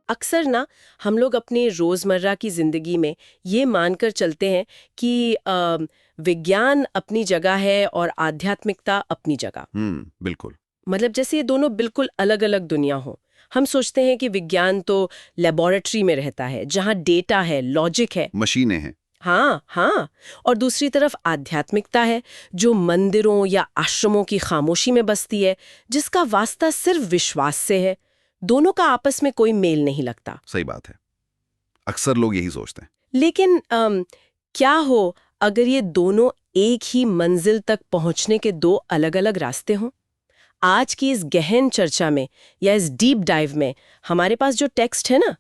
अक्सर ना हम लोग अपनी रोजमर्रा की जिंदगी में ये मानकर चलते हैं कि विज्ञान अपनी जगह है और आध्यात्मिकता अपनी जगह। बिल्कुल। मतलब जैसे ये दोनों बिल्कुल अलग अलग दुनिया हो। हम सोचते हैं कि विज्ञान तो लेबोरेटरी में रहता है जहाँ डेटा है, लॉजिक है, मशीनें हैं। हाँ हाँ। और दूसरी तरफ आध्यात्मिकता है जो मंदिरों या आश्रमों की खामोशी में बसती है, जिसका वास्ता सिर्फ विश्वास से है। दोनों का आपस में कोई मेल नहीं लगता। सही बात है, अक्सर लोग यही सोचते हैं। लेकिन क्या हो अगर ये दोनों एक ही मंजिल तक पहुंचने के दो अलग-अलग रास्ते हों? आज की इस गहन चर्चा में या इस डीप डाइव में हमारे पास जो टेक्स्ट है ना,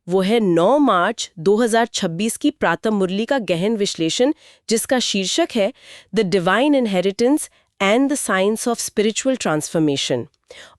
वो है 9 मार्च 2026 की प्रातः मुरली का गहन विश्लेषण, जिसका शीर्षक है the divine inheritance and the science of spiritual transformation.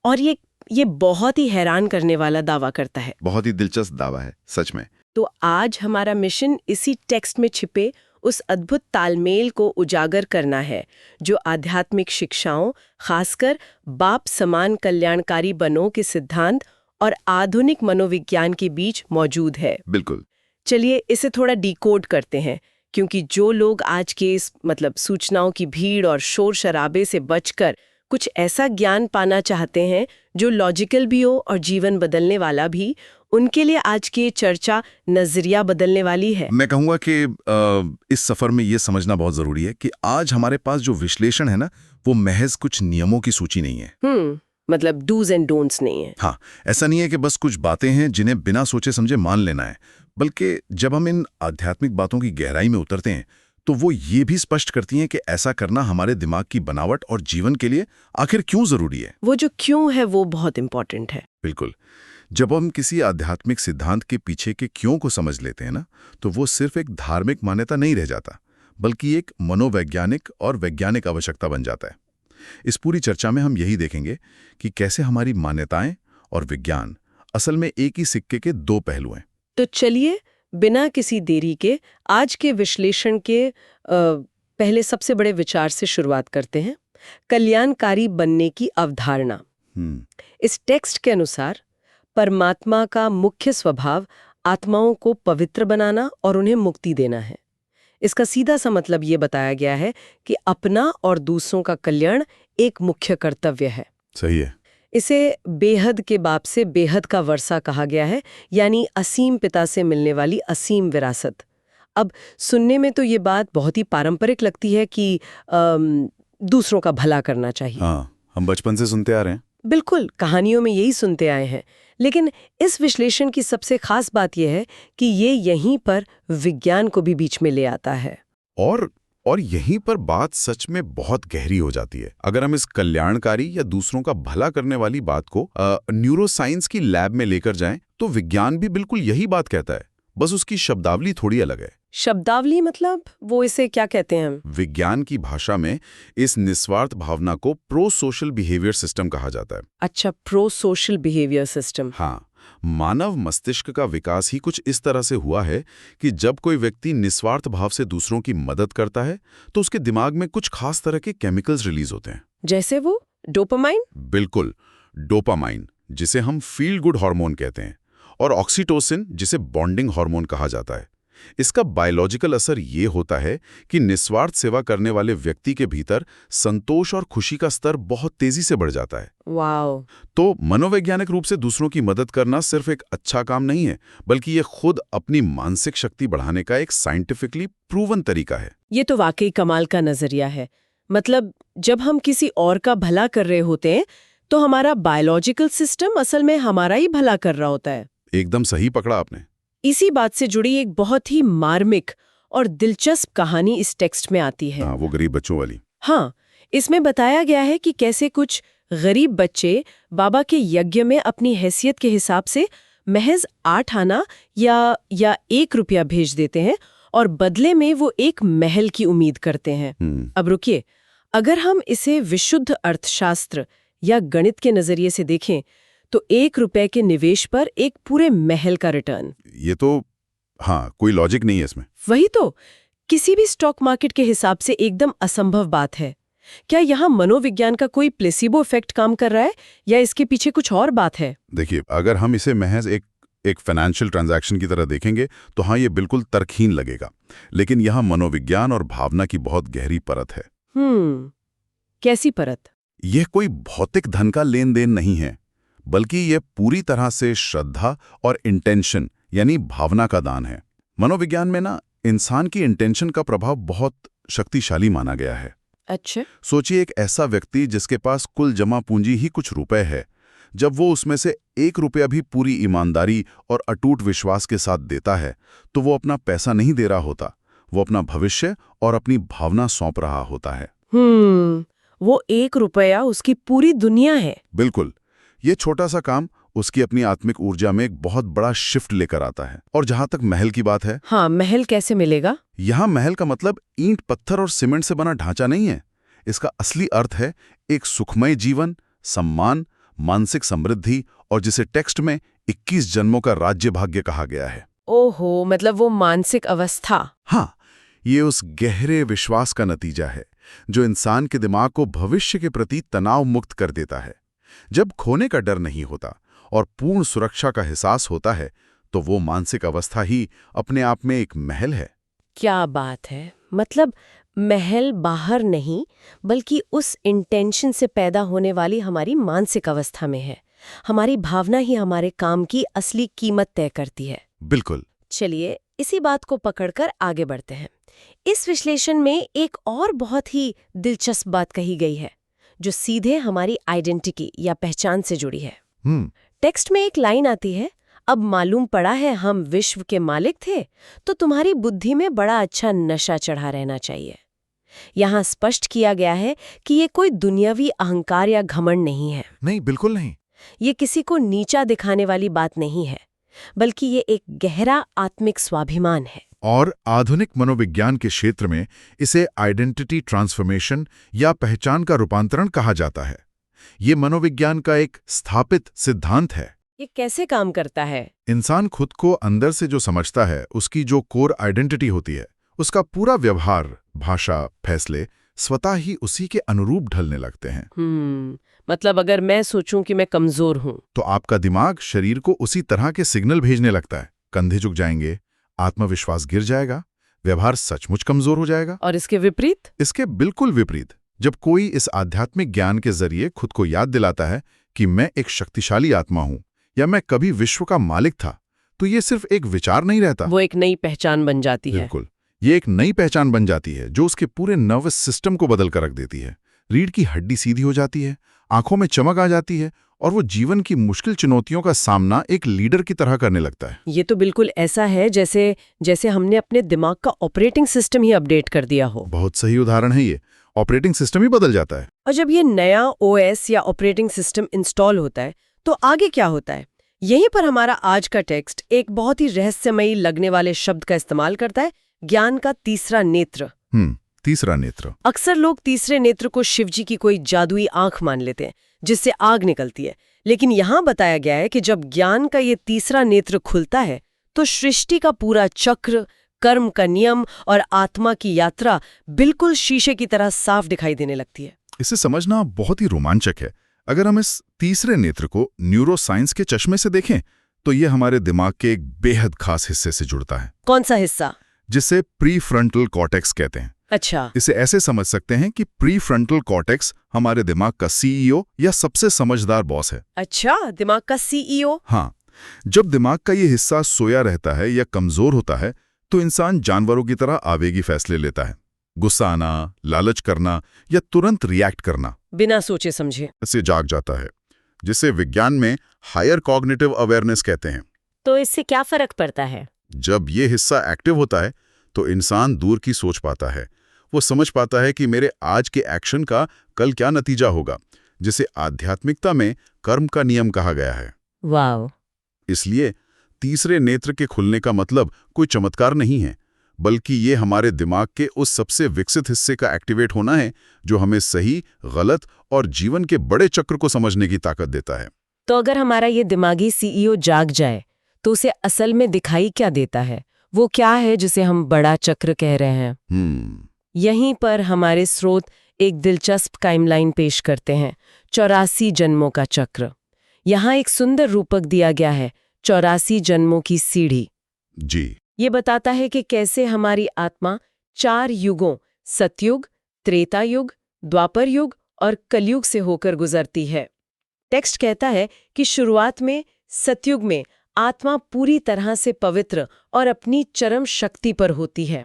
और ये बहुत ही हैरान करने वाला दावा करता है। बहुत ही दिलचस्प दावा है, सच में। तो आज हमारा मिशन इसी टेक्स्ट में छिपे उस अद्भुत तालमेल को उजागर करना है जो आध्यात्मिक शिक्षाओं, खासकर बाप समान कल्याणकारी बनों के सिद्धांत और आधुनिक मनोविज्ञान के बीच मौजूद है। बिल्कुल। चलिए इसे थोड़ा डिकोड करते हैं, क्योंकि जो लोग आज के इस सूचनाओं की भीड़ और शोर शराबे से बचकर कुछ ऐसा ज्ञान पाना चाहते हैं जो लॉजिकल भी हो और जीवन बदलने वाला भी, उनके लिए आज की चर्चा नजरिया बदलने वाली है। मैं कहूँगा कि इस सफर में ये समझना बहुत जरूरी है कि आज हमारे पास जो विश्लेषण है ना, वो महज कुछ नियमों की सूची नहीं है। मतलब डूज एंड डोंट्स नहीं है। हाँ, ऐसा नहीं है कि बस कुछ बातें हैं जिन्हें बिना सोचे समझे मान लेना है, बल्कि जब हम इन आध्यात्मिक बातों की गहराई में उतरते हैं तो वो ये भी स्पष्ट करती हैं कि ऐसा करना हमारे दिमाग की बनावट और जीवन के लिए आखिर क्यों जरूरी है। वो जो क्यों है वो बहुत इंपॉर्टेंट है। बिल्कुल। जब हम किसी आध्यात्मिक सिद्धांत के पीछे के क्यों को समझ लेते हैं ना, तो वो सिर्फ एक धार्मिक मान्यता नहीं रह जाता, बल्कि एक मनोवैज्ञानिक और वैज्ञानिक आवश्यकता बन जाता है। इस पूरी चर्चा में हम यही देखेंगे कि कैसे हमारी मान्यताएं और विज्ञान असल में एक ही सिक्के के दो पहलू हैं। तो चलिए बिना किसी देरी के आज के विश्लेषण के पहले सबसे बड़े विचार से शुरुआत करते हैं, कल्याणकारी बनने की अवधारणा। इस टेक्स्ट के अनुसार परमात्मा का मुख्य स्वभाव आत्माओं को पवित्र बनाना और उन्हें मुक्ति देना है। इसका सीधा सा मतलब ये बताया गया है कि अपना और दूसरों का कल्याण एक मुख्य कर्तव्य है। सही है। इसे बेहद के बाप से बेहद का वर्षा कहा गया है, यानी असीम पिता से मिलने वाली असीम विरासत। अब सुनने में तो ये बात बहुत ही पारंपरिक लगती है कि दूसरों का भला करना चाहिए। हाँ, हम बचपन से सुनते आ रहे हैं। बिल्कुल, कहानियों में यही सुनते आए हैं। लेकिन इस विश्लेषण की सबसे खास बात यह है कि ये यहीं पर विज्ञान को भी बीच में ले आता है। और यहीं पर बात सच में बहुत गहरी हो जाती है। अगर हम इस कल्याणकारी या दूसरों का भला करने वाली बात को न्यूरोसाइंस की लैब में लेकर जाएं, तो विज्ञान भी बिल्कुल यही बात कहता है, बस उसकी शब्दावली थोड़ी अलग है। शब्दावली मतलब वो इसे क्या कहते हैं? विज्ञान की भाषा में इस निस्वार्थ भावना को प्रो सोशल बिहेवियर सिस्टम कहा जाता है। अच्छा, प्रो सोशल बिहेवियर सिस्टम। हाँ, मानव मस्तिष्क का विकास ही कुछ इस तरह से हुआ है कि जब कोई व्यक्ति निस्वार्थ भाव से दूसरों की मदद करता है तो उसके दिमाग में कुछ खास तरह के केमिकल्स रिलीज होते हैं। जैसे वो डोपामाइन? बिल्कुल, डोपामाइन, जिसे हम फील गुड हार्मोन कहते हैं, और ऑक्सीटोसिन, जिसे बॉन्डिंग हार्मोन कहा जाता है। इसका बायोलॉजिकल असर ये होता है कि निस्वार्थ सेवा करने वाले व्यक्ति के भीतर संतोष और खुशी का स्तर बहुत तेजी से बढ़ जाता है। वाओ! तो मनोवैज्ञानिक रूप से दूसरों की मदद करना सिर्फ एक अच्छा काम नहीं है, बल्कि ये खुद अपनी मानसिक शक्ति बढ़ाने का एक साइंटिफिकली प्रूवन तरीका है। ये तो वाकई कमाल का नजरिया है। मतलब जब हम किसी और का भला कर रहे होते हैं तो हमारा बायोलॉजिकल सिस्टम असल में हमारा ही भला कर रहा होता है। एकदम सही पकड़ा आपने। इसी बात से जुड़ी एक बहुत ही मार्मिक और दिलचस्प कहानी इस टेक्स्ट में आती है। हाँ, वो गरीब बच्चों वाली। हाँ, इसमें बताया गया है कि कैसे कुछ गरीब बच्चे बाबा के यज्ञ में अपनी हैसियत के हिसाब से महज 8 आना या 1 रुपया भेज देते हैं और बदले में वो एक महल की उम्मीद करते हैं। अब रुकिए, अगर हम इसे विशुद्ध अर्थशास्त्र या गणित के नजरिए से देखें तो 1 रुपए के निवेश पर एक पूरे महल का रिटर्न। ये तो हाँ, कोई लॉजिक नहीं है इसमें। वही तो, किसी भी स्टॉक मार्केट के हिसाब से एकदम असंभव बात है। क्या यहाँ मनोविज्ञान का कोई प्लेसिबो इफेक्ट काम कर रहा है या इसके पीछे कुछ और बात है? देखिए, अगर हम इसे महज एक एक फाइनेंशियल ट्रांजैक्शन की तरह देखेंगे तो हाँ, ये बिल्कुल तर्कहीन लगेगा। लेकिन यहाँ मनोविज्ञान और भावना की बहुत गहरी परत है। कैसी परत? यह कोई भौतिक धन का लेन देन नहीं है, बल्कि यह पूरी तरह से श्रद्धा और इंटेंशन यानी भावना का दान है। मनोविज्ञान में ना इंसान की इंटेंशन का प्रभाव बहुत शक्तिशाली माना गया है। अच्छा। सोचिए, एक ऐसा व्यक्ति जिसके पास कुल जमा पूंजी ही कुछ रुपए है, जब वो उसमें से 1 रुपया भी पूरी ईमानदारी और अटूट विश्वास के साथ देता है, तो वो अपना पैसा नहीं दे रहा होता, वो अपना भविष्य और अपनी भावना सौंप रहा होता है। वो 1 रुपया उसकी पूरी दुनिया है। बिल्कुल। ये छोटा सा काम उसकी अपनी आत्मिक ऊर्जा में एक बहुत बड़ा शिफ्ट लेकर आता है। और जहां तक महल की बात है, हाँ, महल कैसे मिलेगा? यहाँ महल का मतलब ईंट, पत्थर और सीमेंट से बना ढांचा नहीं है। इसका असली अर्थ है एक सुखमय जीवन, सम्मान, मानसिक समृद्धि और जिसे टेक्स्ट में 21 जन्मों का राज्य भाग्य कहा गया है। ओहो, मतलब वो मानसिक अवस्था। हाँ, ये उस गहरे विश्वास का नतीजा है जो इंसान के दिमाग को भविष्य के प्रति तनाव मुक्त कर देता है। जब खोने का डर नहीं होता और पूर्ण सुरक्षा का एहसास होता है, तो वो मानसिक अवस्था ही अपने आप में एक महल है। क्या बात है! मतलब महल बाहर नहीं, बल्कि उस इंटेंशन से पैदा होने वाली हमारी मानसिक अवस्था में है। हमारी भावना ही हमारे काम की असली कीमत तय करती है। बिल्कुल। चलिए, इसी बात को पकड़कर आगे बढ़ते हैं। इस विश्लेषण में एक और बहुत ही दिलचस्प बात कही गई है, जो सीधे हमारी आइडेंटिटी या पहचान से जुड़ी है। टेक्स्ट में एक लाइन आती है, अब मालूम पड़ा है हम विश्व के मालिक थे, तो तुम्हारी बुद्धि में बड़ा अच्छा नशा चढ़ा रहना चाहिए। यहाँ स्पष्ट किया गया है कि ये कोई दुनियावी अहंकार या घमंड नहीं है। नहीं, बिल्कुल नहीं। ये किसी को नीचा दिखाने वाली बात नहीं है, बल्कि ये एक गहरा आत्मिक स्वाभिमान है। और आधुनिक मनोविज्ञान के क्षेत्र में इसे आइडेंटिटी ट्रांसफॉर्मेशन या पहचान का रूपांतरण कहा जाता है। ये मनोविज्ञान का एक स्थापित सिद्धांत है। ये कैसे काम करता है? इंसान खुद को अंदर से जो समझता है, उसकी जो कोर आइडेंटिटी होती है, उसका पूरा व्यवहार, भाषा, फैसले स्वतः ही उसी के अनुरूप ढलने लगते हैं। मतलब अगर मैं सोचूं कि मैं कमजोर हूं, तो आपका दिमाग शरीर को उसी तरह के सिग्नल भेजने लगता है। कंधे झुक जाएंगे, आत्मविश्वास गिर जाएगा, व्यवहार सचमुच कमजोर हो जाएगा। और इसके विपरीत? इसके बिल्कुल विपरीत, जब कोई इस आध्यात्मिक ज्ञान के जरिए खुद को याद दिलाता है कि मैं एक शक्तिशाली आत्मा हूं या मैं कभी विश्व का मालिक था, तो ये सिर्फ एक विचार नहीं रहता, वो एक नई पहचान बन जाती है। बिल्कुल, ये एक नई पहचान बन जाती है जो उसके पूरे नर्वस सिस्टम को बदल कर रख देती है। रीढ़ की हड्डी सीधी हो जाती है, आंखों में चमक आ जाती है और वो जीवन की मुश्किल चुनौतियों का सामना एक लीडर की तरह करने लगता है। ये तो बिल्कुल ऐसा है जैसे हमने अपने दिमाग का ऑपरेटिंग सिस्टम ही अपडेट कर दिया हो। बहुत सही उदाहरण है ये। ऑपरेटिंग सिस्टम ही बदल जाता है। और जब ये नया ओएस या ऑपरेटिंग सिस्टम इंस्टॉल होता है, तो आगे क्या होता है? यहीं पर हमारा आज का टेक्स्ट एक बहुत ही रहस्यमयी लगने वाले शब्द का इस्तेमाल करता है, ज्ञान का तीसरा नेत्र। तीसरा नेत्र। अक्सर लोग तीसरे नेत्र को शिवजी की कोई जादुई आंख मान लेते हैं, जिससे आग निकलती है। लेकिन यहाँ बताया गया है कि जब ज्ञान का ये तीसरा नेत्र खुलता है, तो सृष्टि का पूरा चक्र, कर्म का नियम और आत्मा की यात्रा बिल्कुल शीशे की तरह साफ दिखाई देने लगती है। इसे समझना बहुत ही रोमांचक है। अगर हम इस तीसरे नेत्र को न्यूरोसाइंस के चश्मे से देखें, तो ये हमारे दिमाग के एक बेहद खास हिस्से से जुड़ता है। कौन सा हिस्सा? जिसे प्रीफ्रंटल कॉर्टेक्स कहते हैं। अच्छा। इसे ऐसे समझ सकते हैं कि प्रीफ्रंटल कॉर्टेक्स हमारे दिमाग का सीईओ या सबसे समझदार बॉस है। अच्छा, दिमाग का सीईओ? हाँ, जब दिमाग का ये हिस्सा सोया रहता है या कमजोर होता है, तो इंसान जानवरों की तरह आवेगी फैसले लेता है। गुस्सा आना, लालच करना या तुरंत रिएक्ट करना बिना सोचे समझे से जाग जाता है, जिसे विज्ञान में हायर कॉग्निटिव अवेयरनेस कहते हैं। तो इससे क्या फर्क पड़ता है? जब ये हिस्सा एक्टिव होता है, तो इंसान दूर की सोच पाता है। वो समझ पाता है कि मेरे आज के एक्शन का कल क्या नतीजा होगा, जिसे आध्यात्मिकता में कर्म का नियम कहा गया है। वाह! इसलिए तीसरे नेत्र के खुलने का मतलब कोई चमत्कार नहीं है, बल्कि ये हमारे दिमाग के उस सबसे विकसित हिस्से का एक्टिवेट होना है जो हमें सही, गलत और जीवन के बड़े चक्र को समझने की ताकत देता है। तो अगर हमारा ये दिमागी सीईओ जाग जाए, तो उसे असल में दिखाई क्या देता है? वो क्या है जिसे हम बड़ा चक्र कह रहे हैं? यहीं पर हमारे स्रोत एक दिलचस्प टाइमलाइन पेश करते हैं, 84 जन्मों का चक्र। यहाँ एक सुंदर रूपक दिया गया है, 84 जन्मों की सीढ़ी। जी। ये बताता है कि कैसे हमारी आत्मा 4 युगों सतयुग, त्रेता युग, द्वापर युग और कलयुग से होकर गुजरती है। टेक्स्ट कहता है कि शुरुआत में सतयुग में आत्मा पूरी तरह से पवित्र और अपनी चरम शक्ति पर होती है।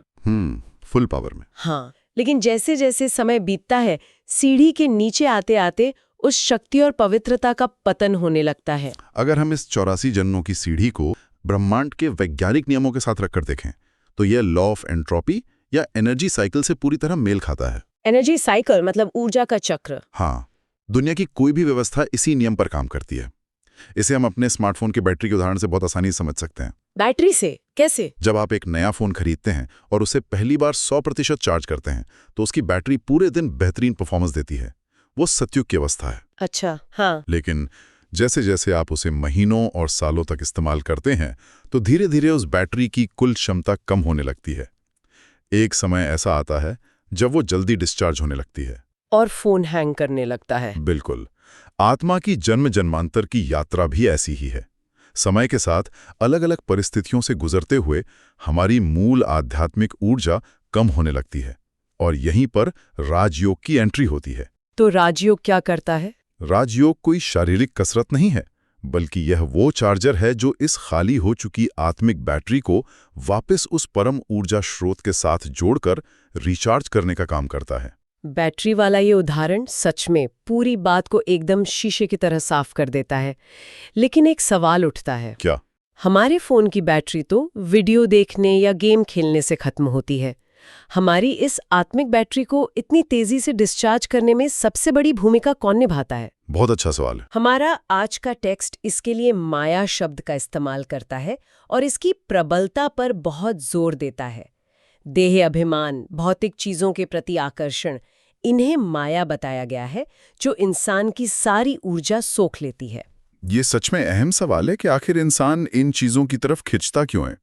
फुल पावर में। हाँ, लेकिन जैसे जैसे समय बीतता है, सीढ़ी के नीचे आते आते उस शक्ति और पवित्रता का पतन होने लगता है। अगर हम इस 84 जन्मों की सीढ़ी को ब्रह्मांड के वैज्ञानिक नियमों के साथ रखकर देखें तो यह लॉ ऑफ एंट्रोपी या एनर्जी साइकिल से पूरी तरह मेल खाता है। एनर्जी साइकिल मतलब ऊर्जा का चक्र। हाँ, दुनिया की कोई भी व्यवस्था इसी नियम पर काम करती है। इसे हम अपने स्मार्टफोन की बैटरी के उदाहरण से बहुत आसानी से समझ सकते हैं। बैटरी से कैसे? जब आप एक नया फोन खरीदते हैं और उसे पहली बार 100% चार्ज करते हैं तो उसकी बैटरी पूरे दिन बेहतरीन परफॉर्मेंस देती है। वो सतयुग की अवस्था है। अच्छा, हाँ। लेकिन जैसे जैसे आप उसे महीनों और सालों तक इस्तेमाल करते हैं तो धीरे धीरे उस बैटरी की कुल क्षमता कम होने लगती है। एक समय ऐसा आता है जब वो जल्दी डिस्चार्ज होने लगती है और फोन हैंग करने लगता है। बिल्कुल। आत्मा की जन्म जन्मांतर की यात्रा भी ऐसी ही है। समय के साथ अलग अलग परिस्थितियों से गुजरते हुए हमारी मूल आध्यात्मिक ऊर्जा कम होने लगती है और यहीं पर राजयोग की एंट्री होती है। तो राजयोग क्या करता है? राजयोग कोई शारीरिक कसरत नहीं है, बल्कि यह वो चार्जर है जो इस खाली हो चुकी आत्मिक बैटरी को वापस उस परम ऊर्जा स्रोत के साथ जोड़कर रिचार्ज करने का काम करता है। बैटरी वाला ये उदाहरण सच में पूरी बात को एकदम शीशे की तरह साफ कर देता है। लेकिन एक सवाल उठता है। क्या? हमारे फोन की बैटरी तो वीडियो देखने या गेम खेलने से खत्म होती है। हमारी इस आत्मिक बैटरी को इतनी तेजी से डिस्चार्ज करने में सबसे बड़ी भूमिका कौन निभाता है? बहुत अच्छा सवाल है। हमारा आज का टेक्स्ट इसके लिए माया शब्द का इस्तेमाल करता है और इसकी प्रबलता पर बहुत जोर देता है। देह अभिमान, भौतिक चीजों के प्रति आकर्षण, इन्हें माया बताया गया है जो इंसान की सारी ऊर्जा सोख लेती है। ये सच में अहम सवाल है कि आखिर इंसान इन चीजों की तरफ खिंचता क्यों है?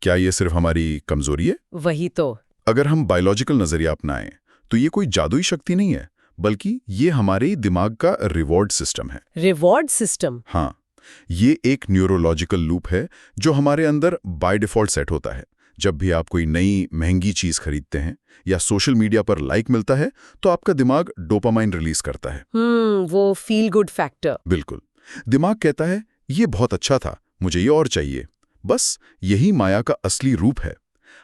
क्या ये सिर्फ हमारी कमजोरी है? वही तो। अगर हम बायोलॉजिकल नजरिया अपनाएं तो ये कोई जादुई शक्ति नहीं है, बल्कि ये हमारे दिमाग का रिवॉर्ड सिस्टम है। Reward system? हाँ, ये एक न्यूरोलॉजिकल लूप है जो हमारे अंदर बाय डिफॉल्ट सेट होता है। जब भी आप कोई नई महंगी चीज खरीदते हैं या सोशल मीडिया पर लाइक मिलता है तो आपका दिमाग डोपामाइन रिलीज करता है। वो फील गुड फैक्टर। बिल्कुल। दिमाग कहता है ये बहुत अच्छा था, मुझे ये और चाहिए। बस यही माया का असली रूप है।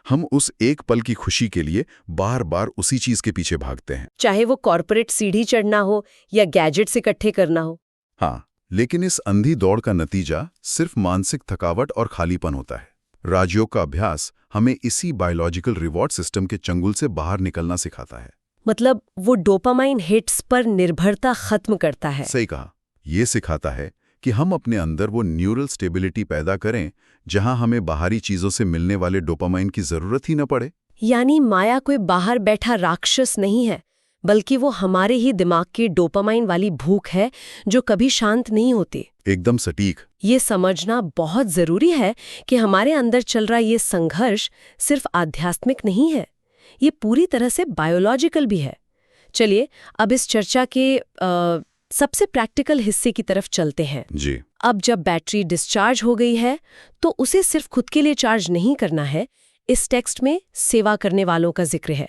हम उस एक पल की खुशी के लिए बार बार उसी चीज के पीछे भागते हैं, चाहे वो कॉर्पोरेट सीढ़ी चढ़ना हो या गैजेट्स इकट्ठे करना हो। हाँ, लेकिन इस अंधी दौड़ का नतीजा सिर्फ मानसिक थकावट और खालीपन होता है। राजयोग का अभ्यास हमें इसी बायोलॉजिकल रिवॉर्ड सिस्टम के चंगुल से बाहर निकलना सिखाता है। मतलब वो डोपामाइन हिट्स पर निर्भरता खत्म करता है। सही कहा। ये सिखाता है कि हम अपने अंदर वो न्यूरल स्टेबिलिटी पैदा करें जहां हमें बाहरी चीजों से मिलने वाले डोपामाइन की जरूरत ही न पड़े। यानी माया कोई बाहर बैठा राक्षस नहीं है, बल्कि वो हमारे ही दिमाग की डोपामाइन वाली भूख है जो कभी शांत नहीं होती। एकदम सटीक। ये समझना बहुत जरूरी है कि हमारे अंदर चल रहा ये संघर्ष सिर्फ आध्यात्मिक नहीं है, ये पूरी तरह से बायोलॉजिकल भी है। चलिए अब इस चर्चा के सबसे प्रैक्टिकल हिस्से की तरफ चलते हैं। जी। अब जब बैटरी डिस्चार्ज हो गई है तो उसे सिर्फ खुद के लिए चार्ज नहीं करना है। इस टेक्स्ट में सेवा करने वालों का जिक्र है।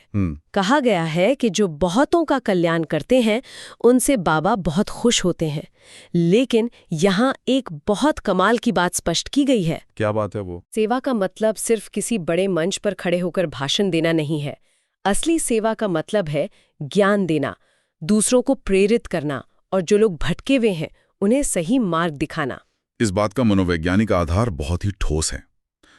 कहा गया है कि जो बहुतों का कल्याण करते हैं उनसे बाबा बहुत खुश होते हैं। लेकिन यहाँ एक बहुत कमाल की बात स्पष्ट की गई है। क्या बात है वो? सेवा का मतलब सिर्फ किसी बड़े मंच पर खड़े होकर भाषण देना नहीं है। असली सेवा का मतलब है ज्ञान देना, दूसरों को प्रेरित करना और जो लोग भटके हुए हैं उन्हें सही मार्ग दिखाना। इस बात का मनोवैज्ञानिक आधार बहुत ही ठोस है।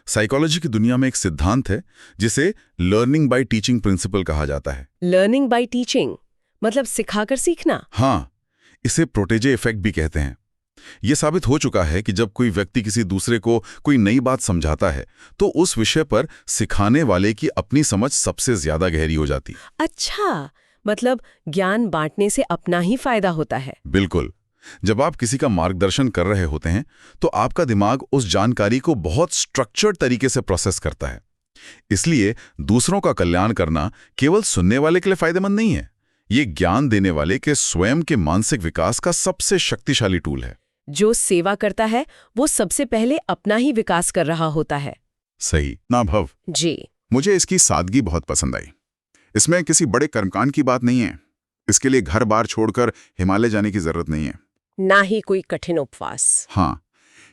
साइकोलॉजी की दुनिया में एक सिद्धांत है जिसे लर्निंग बाय टीचिंग प्रिंसिपल कहा जाता है। लर्निंग बाय टीचिंग मतलब सिखाकर सीखना। हाँ, इसे प्रोटेजे इफेक्ट भी कहते हैं। यह साबित हो चुका है कि जब कोई व्यक्ति किसी दूसरे को कोई नई बात समझाता है तो उस विषय पर सिखाने वाले की अपनी समझ सबसे ज्यादा गहरी हो जाती। अच्छा, मतलब ज्ञान बांटने से अपना ही फायदा होता है। बिल्कुल। जब आप किसी का मार्गदर्शन कर रहे होते हैं तो आपका दिमाग उस जानकारी को बहुत स्ट्रक्चर्ड तरीके से प्रोसेस करता है। इसलिए दूसरों का कल्याण करना केवल सुनने वाले के लिए फायदेमंद नहीं है, ये ज्ञान देने वाले के स्वयं के मानसिक विकास का सबसे शक्तिशाली टूल है। जो सेवा करता है वो सबसे पहले अपना ही विकास कर रहा होता है। सही ना भव। जी। मुझे इसकी सादगी बहुत पसंद आई। इसमें किसी बड़े कर्मकांड की बात नहीं है। इसके लिए घर बार छोड़कर हिमालय जाने की जरूरत नहीं है, ना ही कोई कठिन उपवास। हाँ,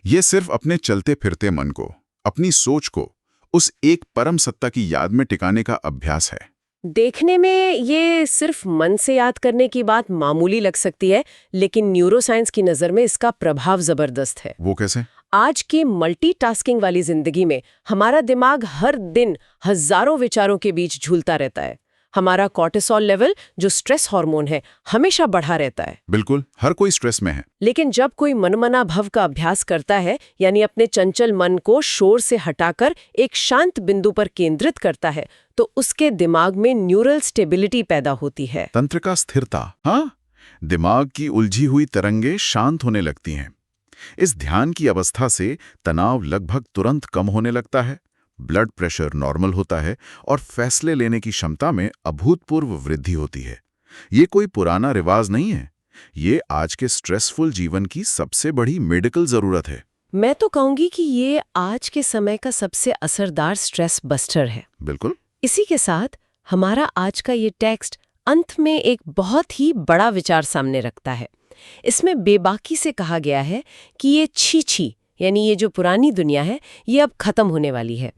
ये सिर्फ अपने चलते फिरते मन को, अपनी सोच को उस एक परम सत्ता की याद में टिकाने का अभ्यास है। देखने में ये सिर्फ मन से याद करने की बात मामूली लग सकती है, लेकिन न्यूरोसाइंस की नज़र में इसका प्रभाव जबरदस्त है। वो कैसे? आज की मल्टीटास्किंग वाली जिंदगी में हमारा दिमाग हर दिन हजारों विचारों के बीच झूलता रहता है। हमारा कॉर्टिसोल लेवल, जो स्ट्रेस हार्मोन है, हमेशा बढ़ा रहता है। बिल्कुल, हर कोई स्ट्रेस में है। लेकिन जब कोई मनमना भव का अभ्यास करता है, यानी अपने चंचल मन को शोर से हटाकर एक शांत बिंदु पर केंद्रित करता है, तो उसके दिमाग में न्यूरल स्टेबिलिटी पैदा होती है। तंत्र का स्थिरता। हाँ, दिमाग की उलझी हुई तरंगे शांत होने लगती हैं। इस ध्यान की अवस्था से तनाव लगभग तुरंत कम होने लगता है, ब्लड प्रेशर नॉर्मल होता है और फैसले लेने की क्षमता में अभूतपूर्व वृद्धि होती है। ये कोई पुराना रिवाज नहीं है, ये आज के स्ट्रेसफुल जीवन की सबसे बड़ी मेडिकल जरूरत है। मैं तो कहूंगी कि ये आज के समय का सबसे असरदार स्ट्रेस बस्टर है। बिल्कुल। इसी के साथ हमारा आज का ये टेक्स्ट अंत में एक बहुत ही बड़ा विचार सामने रखता है। इसमें बेबाकी से कहा गया है कि ये छी यानी ये जो पुरानी दुनिया है, ये अब खत्म होने वाली है।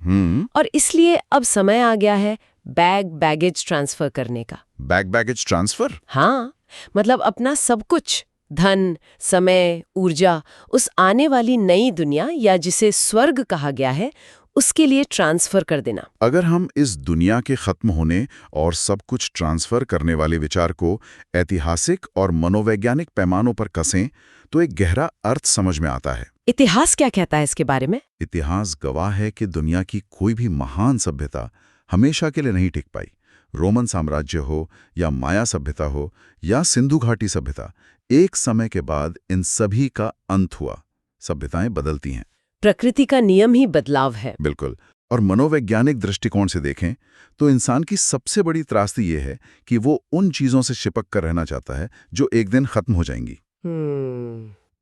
और इसलिए अब समय आ गया है बैगेज ट्रांसफर करने का। Baggage transfer? हाँ, मतलब अपना सब कुछ, धन, समय, ऊर्जा, उस आने वाली नई दुनिया या जिसे स्वर्ग कहा गया है, उसके लिए ट्रांसफर कर देना। अगर हम इस दुनिया के खत्म होने और सब कुछ ट्रांसफर करने वाले विचार को ऐतिहासिक और मनोवैज्ञानिक पैमानों पर कसें, तो एक गहरा अर्थ समझ में आता है। इतिहास क्या कहता है इसके बारे में? इतिहास गवाह है कि दुनिया की कोई भी महान सभ्यता हमेशा के लिए नहीं टिक पाई। रोमन साम्राज्य हो या माया सभ्यता हो या सिंधु घाटी सभ्यता, एक समय के बाद इन सभी का अंत हुआ। सभ्यताएं बदलती हैं, प्रकृति का नियम ही बदलाव है। बिल्कुल। और मनोवैज्ञानिक दृष्टिकोण से देखें तो इंसान की सबसे बड़ी त्रासदी ये है कि वो उन चीजों से चिपक कर रहना चाहता है जो एक दिन खत्म हो जाएंगी।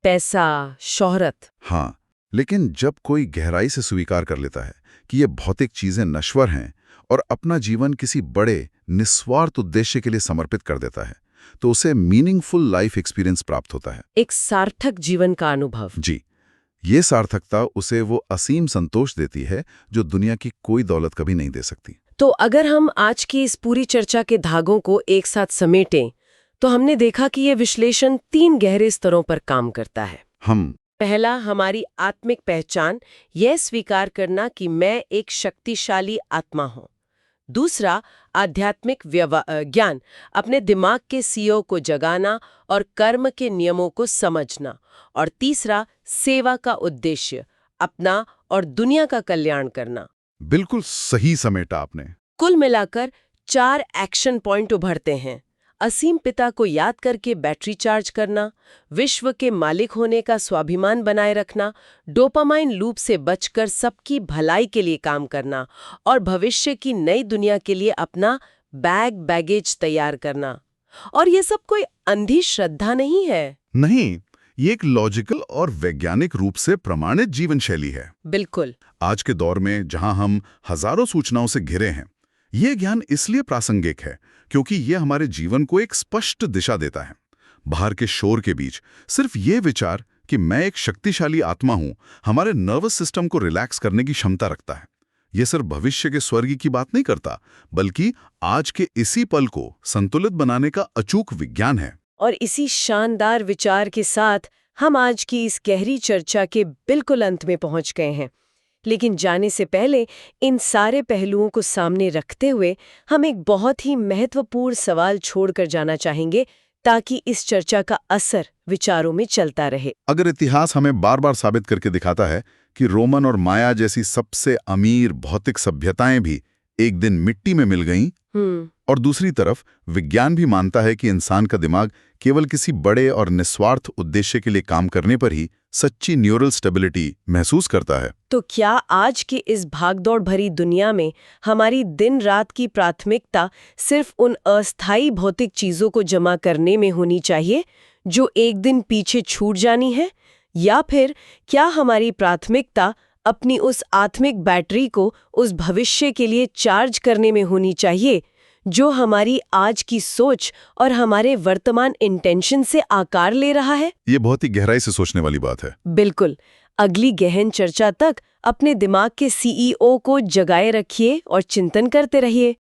पैसा, शोहरत। हाँ, लेकिन जब कोई गहराई से स्वीकार कर लेता है कि ये भौतिक चीजें नश्वर हैं और अपना जीवन किसी बड़े निस्वार्थ उद्देश्य के लिए समर्पित कर देता है, तो उसे मीनिंगफुल लाइफ एक्सपीरियंस प्राप्त होता है। एक सार्थक जीवन का अनुभव। जी, ये सार्थकता उसे वो असीम संतोष देती है जो दुनिया की कोई दौलत कभी नहीं दे सकती। तो अगर हम आज की इस पूरी चर्चा के धागों को एक साथ समेटें, तो हमने देखा कि ये विश्लेषण 3 गहरे स्तरों पर काम करता है। पहला, हमारी आत्मिक पहचान, यह स्वीकार करना कि मैं एक शक्तिशाली आत्मा हूं। दूसरा, आध्यात्मिक ज्ञान, अपने दिमाग के सीओ को जगाना और कर्म के नियमों को समझना। और तीसरा, सेवा का उद्देश्य, अपना और दुनिया का कल्याण करना। बिल्कुल सही समेटा आपने। कुल मिलाकर 4 एक्शन पॉइंट उभरते हैं। असीम पिता को याद करके बैटरी चार्ज करना, विश्व के मालिक होने का स्वाभिमान बनाए रखना, डोपामाइन लूप से बचकर सबकी भलाई के लिए काम करना और भविष्य की नई दुनिया के लिए अपना बैगेज तैयार करना। और ये सब कोई अंधी श्रद्धा नहीं है। नहीं, ये एक लॉजिकल और वैज्ञानिक रूप से प्रमाणित जीवन शैली है। बिल्कुल। आज के दौर में जहां हम हजारों सूचनाओं से घिरे हैं, ये ज्ञान इसलिए प्रासंगिक है क्योंकि ये हमारे जीवन को एक स्पष्ट दिशा देता है। बाहर के शोर के बीच सिर्फ ये विचार कि मैं एक शक्तिशाली आत्मा हूं, हमारे नर्वस सिस्टम को रिलैक्स करने की क्षमता रखता है। ये सिर्फ भविष्य के स्वर्ग की बात नहीं करता, बल्कि आज के इसी पल को संतुलित बनाने का अचूक विज्ञान है। और इसी शानदार विचार के साथ हम आज की इस गहरी चर्चा के बिल्कुल अंत में पहुंच गए हैं। लेकिन जाने से पहले इन सारे पहलुओं को सामने रखते हुए हम एक बहुत ही महत्वपूर्ण सवाल छोड़कर जाना चाहेंगे, ताकि इस चर्चा का असर विचारों में चलता रहे। अगर इतिहास हमें बार बार साबित करके दिखाता है कि रोमन और माया जैसी सबसे अमीर भौतिक सभ्यताएं भी एक दिन मिट्टी में मिल गईं, और दूसरी तरफ विज्ञान भी मानता है कि इंसान का दिमाग केवल किसी बड़े और निस्वार्थ उद्देश्य के लिए काम करने पर ही सच्ची न्यूरल स्टेबिलिटी महसूस करता है, तो क्या आज की इस भागदौड़ भरी दुनिया में हमारी दिन रात की प्राथमिकता सिर्फ उन अस्थायी भौतिक चीजों को जमा करने में होनी चाहिए जो एक दिन पीछे छूट जानी है, या फिर क्या हमारी प्राथमिकता अपनी उस आत्मिक बैटरी को उस भविष्य के लिए चार्ज करने में होनी चाहिए जो हमारी आज की सोच और हमारे वर्तमान इंटेंशन से आकार ले रहा है? ये बहुत ही गहराई से सोचने वाली बात है। बिल्कुल। अगली गहन चर्चा तक अपने दिमाग के CEO को जगाए रखिए और चिंतन करते रहिए।